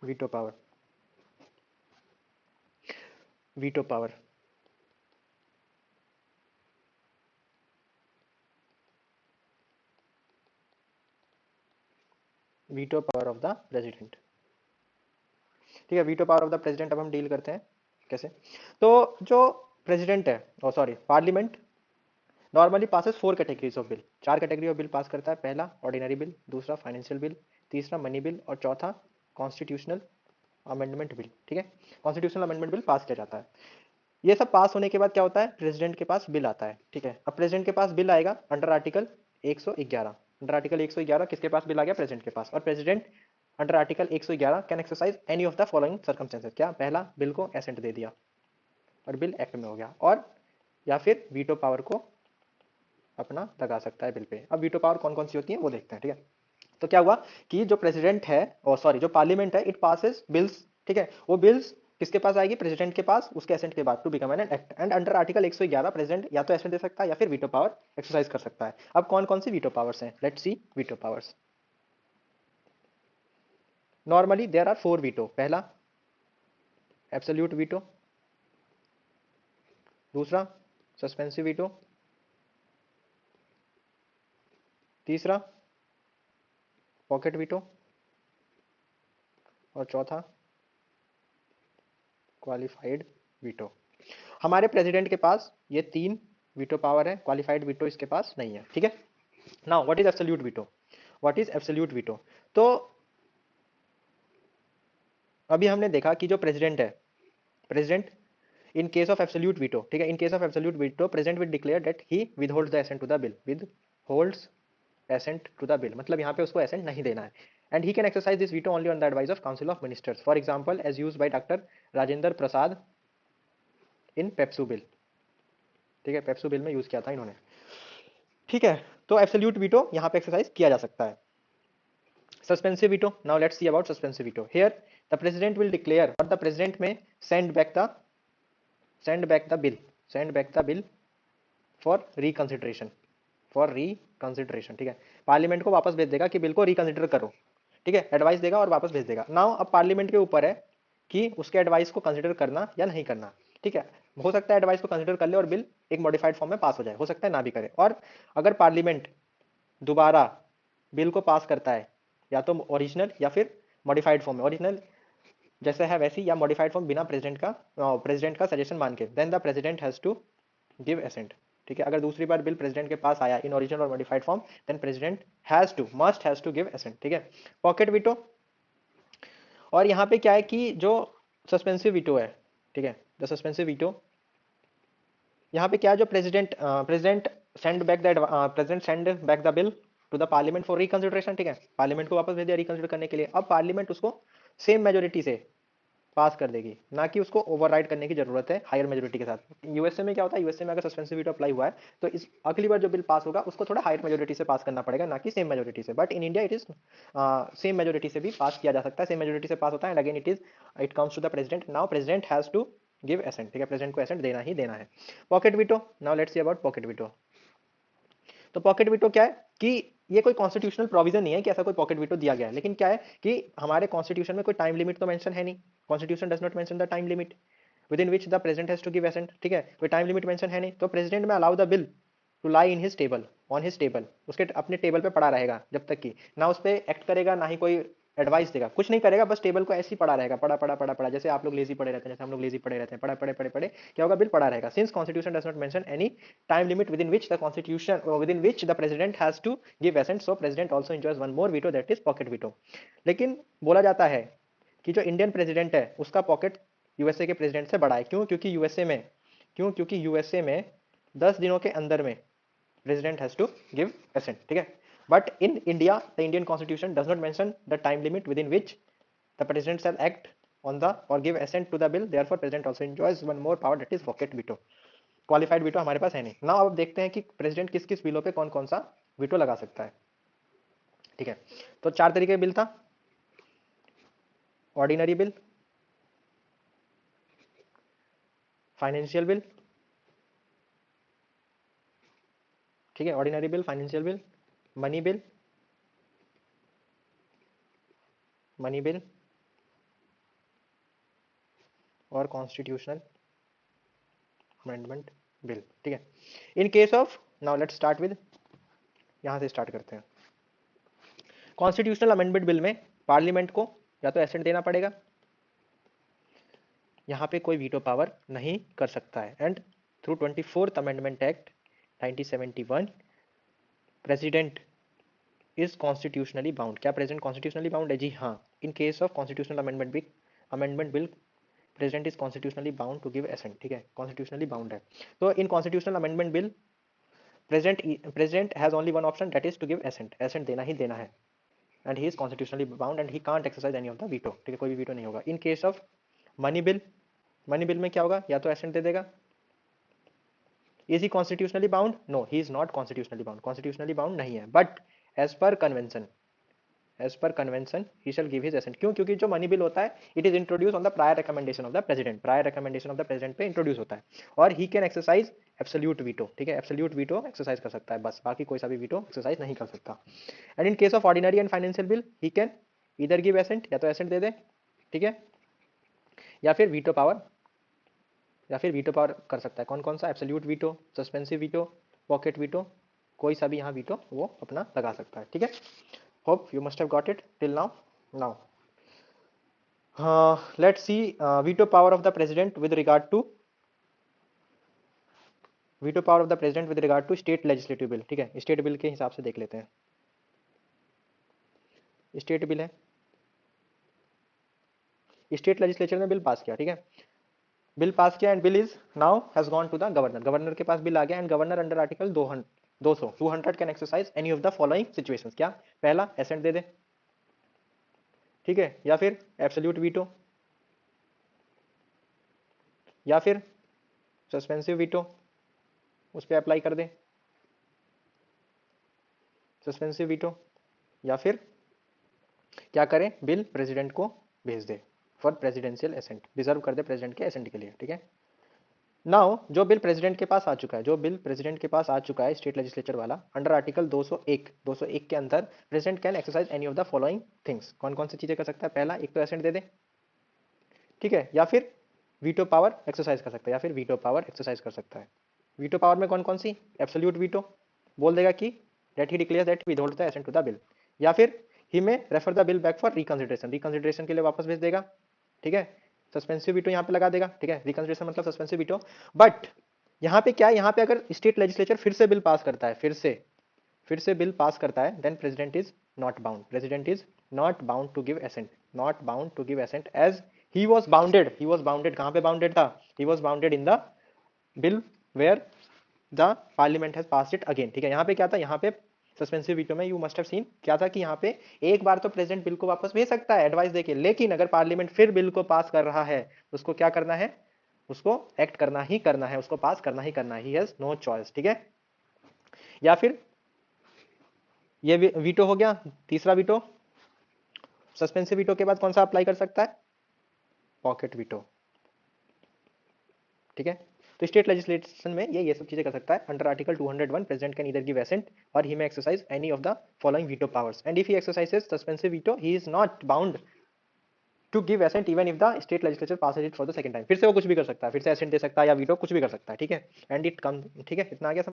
Veto power, veto power, veto power of the president. ठीक है, veto power of the president अब हम deal करते हैं कैसे। तो जो प्रेसिडेंट है, oh sorry parliament, normally passes 4 categories of bill, 4 category of bill pass करता है। पहला ऑर्डिनरी बिल, दूसरा फाइनेंशियल बिल, तीसरा मनी बिल और चौथा कॉन्स्टिट्यूशनल अमेंडमेंट बिल। ठीक है, कॉन्स्टिट्यूशनल अमेंडमेंट बिल पास किया जाता है। ये सब पास होने के बाद क्या होता है, प्रेसिडेंट के पास बिल आता है। ठीक है, अब प्रेसिडेंट के पास बिल आएगा अंडर आर्टिकल 111। अंडर आर्टिकल 111 किसके पास बिल आ गया, प्रेसिडेंट के पास। और president under article 111 can exercise any of the following circumstances. क्या, पहला, बिल को एसेंट दे दिया और बिल एक्ट में हो गया, और या फिर वीटो पावर को अपना लगा सकता है बिल पे। अब वीटो पावर कौन कौन सी होती है वो देखते हैं। ठीक है, तो क्या हुआ कि जो प्रेसिडेंट है, और सॉरी जो पार्लियामेंट है, इट पासेस बिल्स। ठीक है, वो बिल्स किसके पास आएगी, प्रेसिडेंट के पास, उसके एसेंट के बाद to become an act. And under article 111 president या तो एसेंट दे सकता है या फिर वीटो पावर एक्सरसाइज कर सकता है। अब कौन कौन सी वीटो पावर्स हैं, let's see veto powers. Normally there are 4 veto. पहला एब्सोल्यूट वीटो, दूसरा सस्पेंसिव वीटो, तीसरा पॉकेट वीटो और चौथा क्वालिफाइड वीटो। हमारे प्रेसिडेंट के पास ये 3 वीटो पावर है, क्वालिफाइड वीटो इसके पास नहीं है। ठीक है, now what is absolute veto, what is absolute veto. तो अभी हमने देखा कि जो प्रेसिडेंट है, president in case of absolute veto, ठीक है, in case of absolute veto president will declare that he withholds the assent to the bill, withholds assent to the bill, मतलब यहाँ पे उसको एसेंट नहीं देना है। And he can exercise this veto only on the advice of council of ministers, for example as used by doctor Rajendra Prasad in PEPSU bill. ठीक है, PEPSU bill में यूज किया था इन्होंने। ठीक है, तो एब्सोल्यूट वीटो यहाँ पे एक्सरसाइज किया जा सकता है। Suspensive veto. Now let's see about suspensive veto. Here, the president will declare, or the president may send back the bill, send back the bill for reconsideration, for reconsideration. ठीक है, parliament को वापस भेज देगा कि बिल को reconsider करो। ठीक है, एडवाइस देगा और वापस भेज देगा। नाउ अब पार्लियामेंट के ऊपर है कि उसके एडवाइस को कंसिडर करना या नहीं करना। ठीक है, हो सकता है एडवाइस को कंसिडर कर ले और बिल एक मॉडिफाइड फॉर्म में पास हो जाए, हो सकता है ना भी करे। और अगर पार्लियामेंट दोबारा बिल को पास करता है, या तो ओरिजिनल या फिर मॉडिफाइड फॉर्म में, ओरिजिनल जैसे है वैसी या मॉडिफाइड फॉर्म बिना प्रेसिडेंट का सजेशन मान के, then the president has to give assent. ठीक है, अगर दूसरी बार बिल प्रेसिडेंट के पास आया इन ओरिजिनल और modified form, then president has to, must has to give assent. ठीक है, पॉकेट वीटो। और यहाँ पे क्या है कि जो सस्पेंसिव वीटो है, ठीक है, द सस्पेंसिव वीटो, यहाँ पे क्या है, जो president send back the president send back the bill to the parliament for reconsideration. ठीक है, पार्लियामेंट को वापस भेज दिया रिकंसिडर करने के लिए। अब पार्लियामेंट उसको सेम मेजोरिटी से पास कर देगी, ना कि उसको ओवरराइड करने की जरूरत है हायर मेजोरिटी के साथ। यूएसए में क्या होता है, यूएसए में अगर सस्पेंसिव वीटो अप्लाई हुआ है तो इस अगली बार जो बिल पास होगा उसको थोड़ा हायर मेजोरिटी से पास करना पड़ेगा, ना कि सेम मेजोरिटी से। But in India it is same majority से भी पास किया जा सकता है, सेम मेजोरिटी से पास होता है। And again it comes to the president. Now president has to give assent. ठीक है, प्रेसिडेंट को एसेंट देना ही देना है। Pocket veto, now let's see about pocket veto. तो पॉकेट वीटो क्या है कि ये कोई कॉन्स्टिट्यूशनल प्रोविजन नहीं है कि ऐसा कोई पॉकेट वीटो दिया गया है, लेकिन क्या है कि हमारे कॉन्स्टिट्यूशन में कोई टाइम लिमिट तो मेंशन है नहीं। Constitution does not mention the time limit within which the president has to give assent. ठीक है, कोई टाइम लिमिट मेंशन है नहीं, तो president may allow the bill to lie in his table, on his table, उसके अपने table पे पड़ा रहेगा जब तक कि ना उस पर एक्ट करेगा, ना ही कोई एडवाइस देगा, कुछ नहीं करेगा, बस टेबल को ऐसे ही पड़ा रहेगा, पड़ा पड़ा पड़ा पड़ा, जैसे आप लोग लेजी पड़े रहते हैं, जैसे हम लोग लेजी पड़े रहते हैं, पड़ा पड़े पड़े पड़े क्या होगा, बिल पड़ा रहेगा। Since constitution does not mention any time limit within which the constitution within which the president has to give assent, so president also enjoys one more veto, that is pocket veto. लेकिन बोला जाता है कि जो Indian president है उसका pocket USA के president से बड़ा है। क्योंकि यूएसए में 10 दिनों के अंदर में president has to give assent. ठीक है, but in India the Indian constitution does not mention the time limit within which the president shall act on the or give assent to the bill, therefore president also enjoys one more power, that is pocket veto. Qualified veto हमारे पास है नहीं ना। अब देखते हैं कि president किस किस बिलों पे कौन कौन सा वीटो लगा सकता है। ठीक है, तो 4 तरीके बिल था, ऑर्डिनरी बिल, फाइनेंशियल बिल, ठीक है, ordinary bill, financial bill, money bill, money bill और कॉन्स्टिट्यूशनल अमेंडमेंट बिल, ठीक है। In case of, now let's start with, यहां से स्टार्ट करते हैं। कॉन्स्टिट्यूशनल अमेंडमेंट बिल में पार्लियामेंट को या तो एसेंट देना पड़ेगा, यहाँ पे कोई वीटो पावर नहीं कर सकता है। And through 24th amendment act 1971 president is constitutionally bound. क्या प्रेसिडेंट कॉन्स्टिट्यूशनली बाउंड है? जी हाँ। In case of constitutional amendment bill president is constitutionally bound to give assent, ठीक है, कॉन्स्टिट्यूशनली बाउंड है। तो in constitutional amendment bill president has only one option, that is to give assent. Assent देना ही देना है। And he is constitutionally bound and he can't exercise any of the veto, ठीक है, कोई भी वीटो नहीं होगा। In case of money bill, money bill में क्या होगा? या तो एसेंट दे देगा। Is he constitutionally bound? No, he is not constitutionally bound, constitutionally bound नहीं है। But as per convention he shall give his assent. क्यों? क्योंकि जो मनी बिल होता है it is introduce on the prior recommendation of the president, prior recommendation of the president पे introduce होता है। और ही कैन एक्सरसाइज एब्सोल्यूट वीटो, ठीक है, एब्सोल्यूट वीटो एक्सरसाइज कर सकता है, बस, बाकी कोई सा भी वीटो एक्सरसाइज नहीं कर सकता। And in case of ordinary and financial bill he can इधर गिव एसेंट, या तो एसेंट दे दे, ठीक है, या फिर वीटो पावर कर सकता है। कौन कौन सा? Absolute veto, suspensive veto, pocket veto, कोई सा भी यहाँ वीटो वो अपना लगा सकता है, ठीक है। Hope you must have got it till now. Now let's see veto power of the president with regard to state legislative bill, ठीक है। स्टेट बिल के हिसाब से देख लेते हैं। स्टेट बिल है, स्टेट लेजिस्लेचर ने बिल पास किया, ठीक है, बिल पास किया and bill is now has gone to the governor. Governor के पास बिल आ गया and governor under article 200 can exercise any of the following situations. क्या? पहला, एसेंट दे दे, ठीक है, या फिर एब्सोल्यूट वीटो, या फिर सस्पेंसिव वीटो उस पर अप्लाई कर दे, सस्पेंसिव वीटो, या फिर क्या करे? बिल प्रेसिडेंट को भेज दे फॉर प्रेसिडेंशियल एसेंट, रिजर्व कर दे प्रेसिडेंट के एसेंट के लिए, ठीक है। नाउ जो बिल प्रेसिडेंट के पास आ चुका है, स्टेट लेजिस्लेचर वाला, अंडर आर्टिकल 201 के अंदर president can exercise any of the following things. कौन कौन सी चीजें कर सकता है? पहला, एक तो एसेंट दे दे, ठीक है, या फिर वीटो पावर एक्सरसाइज कर सकता है, वीटो पावर में कौन कौन सी? एब्सोल्यूट वीटो, बोल देगा कि that he declares that withhold the assent to the bill, या फिर he may refer the bill back for reconsideration के लिए वापस भेज देगा, ठीक है। सस्पेंसिव वीटो यहाँ पे लगा देगा, ठीक है, रिकंसिडरेशन मतलब सस्पेंसिव वीटो। बट यहाँ पे क्या है? यहाँ पे अगर स्टेट लेजिस्लेचर फिर से बिल पास करता है, फिर से बिल पास करता है, then president is not bound to give assent as he was bounded. कहाँ पे बाउंडेड था? He was bounded in the bill where the parliament has passed it again, ठीक है। यहाँ पे क्या था? यहाँ पे सस्पेंसिव वीटो में यू मस्ट हैव सीन क्या था कि यहाँ पे एक बार तो प्रेसिडेंट बिल को वापस भेज सकता है एडवाइस देके, लेकिन अगर पार्लियामेंट फिर बिल को पास कर रहा है, उसको क्या करना है? उसको एक्ट करना ही करना है, उसको पास करना ही करना है, ही हैज नो चॉइस, ठीक है। या फिर ये वीटो हो गया, तीसरा वीटो। सस्पेंसिव वीटो के बाद कौन सा अप्लाई कर सकता है? पॉकेट वीटो, ठीक है। तो स्टेट लेजिस्लेशन में ये सब चीजें कर सकता है। Under article 201 president can either give assent or he may exercise any of the following veto powers, and if he exercises suspensive veto he is not bound to give assent even if the state legislature passes it for the second time. फिर से वो कुछ भी कर सकता है, फिर से एसेंट दे सकता है या वीटो कुछ भी कर सकता है, ठीक है। एंड इट कम, ठीक है, इतना आ गया।